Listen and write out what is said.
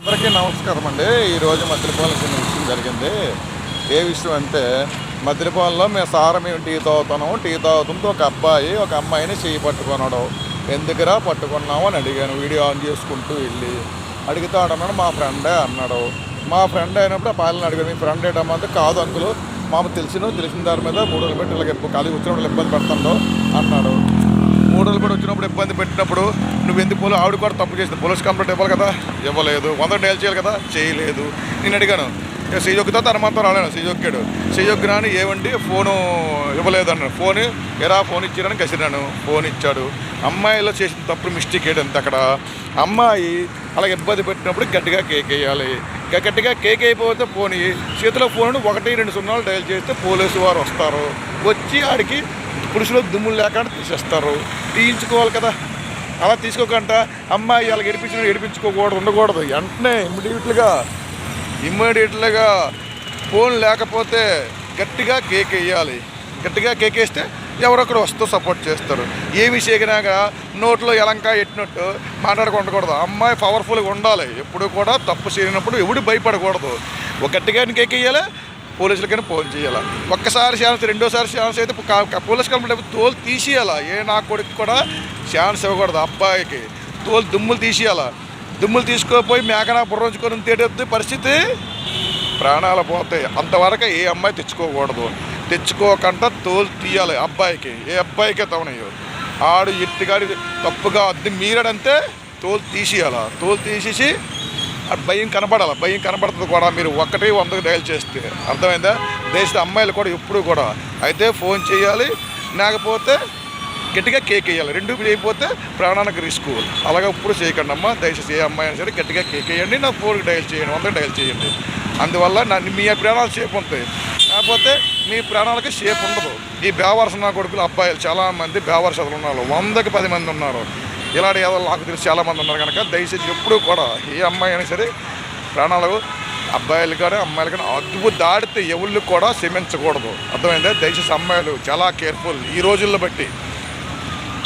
అందరికీ నమస్కారం అండి. ఈరోజు మద్దిలపాలెం చిన్న విషయం జరిగింది. ఏ విషయం అంటే మద్దిలపాలెంలో మేము టీ తాగుతున్నాము. టీ తాగుతుంటే ఒక అమ్మాయిని చెయ్యి పట్టుకున్నాడు. ఎందుకురా పట్టుకున్నావు అని అడిగాను. వీడియో ఆన్ చేసుకుంటూ వెళ్ళి అడుగుతాడన్నాడు. మా ఫ్రెండే అన్నాడు. మా ఫ్రెండ్ అయినప్పుడు ఆ పాలన అడిగాను, మీ ఫ్రెండ్ ఏంటమ్మంటే కాదు అంకులు, మాకు తెలిసిన దాని మీద 3 రోజులు పెట్టి ఇలాగ ఖాళీ వచ్చినప్పుడు ఇబ్బంది పెడతాడు అన్నాడు. 3 రోజులు పెట్టి వచ్చినప్పుడు ఇబ్బంది పెట్టినప్పుడు నువ్వు ఎందుకు ఆవిడ కూడా తప్పు చేసింది, పోలీస్ కంప్లైంట్ ఇవ్వాలి కదా, ఇవ్వలేదు. 100 డైల్ చేయాలి కదా, చేయలేదు. నేను అడిగాను, ఇక సీజొక్కితో తన మాత్రం రాలేను. సీజొక్కాడు. సీజొక్కి రాని ఏమండి ఫోను ఇవ్వలేదు అన్నాడు. ఫోన్ ఇచ్చారని కసిరాను. ఫోన్ ఇచ్చాడు. అమ్మాయిలో చేసిన తప్పుడు మిస్టేక్ ఏంటంటే అక్కడ అమ్మాయి అలాగ ఇబ్బంది పెట్టినప్పుడు గట్టిగా కేక్ వేయాలి. గట్టిగా కేక్ అయిపోతే పోనీ చేతిలో ఫోన్ 1-2 డైల్ చేస్తే పోలీసు వారు వస్తారు. వచ్చి ఆడికి పురుషులు దుమ్ములు లేకుండా తీసేస్తారు. తీయించుకోవాలి కదా. అలా తీసుకోకుండా అమ్మాయి అలా ఏడిపించుకోకూడదు, ఉండకూడదు. వెంటనే ఇమ్మీడియట్లుగా ఫోన్ లేకపోతే గట్టిగా కేక్ వేయాలి. గట్టిగా కేక్ వేస్తే ఎవరొకరు వస్తూ సపోర్ట్ చేస్తారు. ఏమి చేయగినాక నోట్లో ఎలంకా ఎట్టినట్టు మాట్లాడుకుంటకూడదు. అమ్మాయి పవర్ఫుల్గా ఉండాలి. ఎప్పుడు కూడా తప్పు చేయనప్పుడు ఎవడు భయపడకూడదు. ఒక గట్టిగా కేక్ వేయాలి, పోలీసులకైనా ఫోన్ చేయాలి. ఒక్కసారి ఛాన్స్, రెండోసారి ఛాన్స్ అయితే పోలీస్ కంప్లైంట్ తోలు తీసేయాలి. నా కొడుకు కూడా ఛాన్స్ ఇవ్వకూడదు. అబ్బాయికి తోలు దుమ్ములు తీసేయాలి. దుమ్ములు తీసుకోపోయి మేకనా బుర్రంచుకొని తేడొద్దు, పరిస్థితి ప్రాణాలు పోతాయి. అంతవరకు ఏ అమ్మాయి తెచ్చుకోకుండా తోలు తీయాలి. అబ్బాయికి ఏ అబ్బాయికే తవనయ్యో ఆడు ఎత్తిగాడి తప్పుగా అద్దె మీరాడంతే తోలు తీసేయాలి. తోలు తీసేసి భయం కనపడుతుంది కూడా. మీరు 1-100 డైల్ చేస్తే అర్థమైందా? దేశ అమ్మాయిలు కూడా ఎప్పుడు కూడా అయితే ఫోన్ చేయాలి, లేకపోతే గట్టిగా కేక్ వేయాలి. 2 చేయకపోతే ప్రాణానికి రిస్క్. అలాగే ఇప్పుడు చేయకండి అమ్మ. దయచేసి ఏ అమ్మాయి అయినా సరే గట్టిగా కేక్ వేయండి, నా ఫోన్కి డైల్ చేయండి, 100 డైల్ చేయండి. అందువల్ల మీ ప్రాణాలు సేఫ్ ఉంటాయి. కాకపోతే మీ ప్రాణాలకి సేఫ్ ఉండదు. ఈ బేవర్సన కొడుకులు అబ్బాయిలు చాలామంది బేవర్సలు ఉన్నారు. 100కి 10 మంది ఉన్నారు. ఇలాంటి ఏదో నాకు తెలిసి చాలామంది ఉన్నారు. కనుక దయచేసి ఎప్పుడు కూడా ఏ అమ్మాయి అయినా సరే ప్రాణాలు అబ్బాయిలు కానీ అమ్మాయిలు కానీ అదుపు దాడితే ఎవళ్ళు కూడా క్షమించకూడదు. అర్థమైందా? దయచేసి అమ్మాయిలు చాలా కేర్ఫుల్ ఈ రోజుల్లో బట్టి.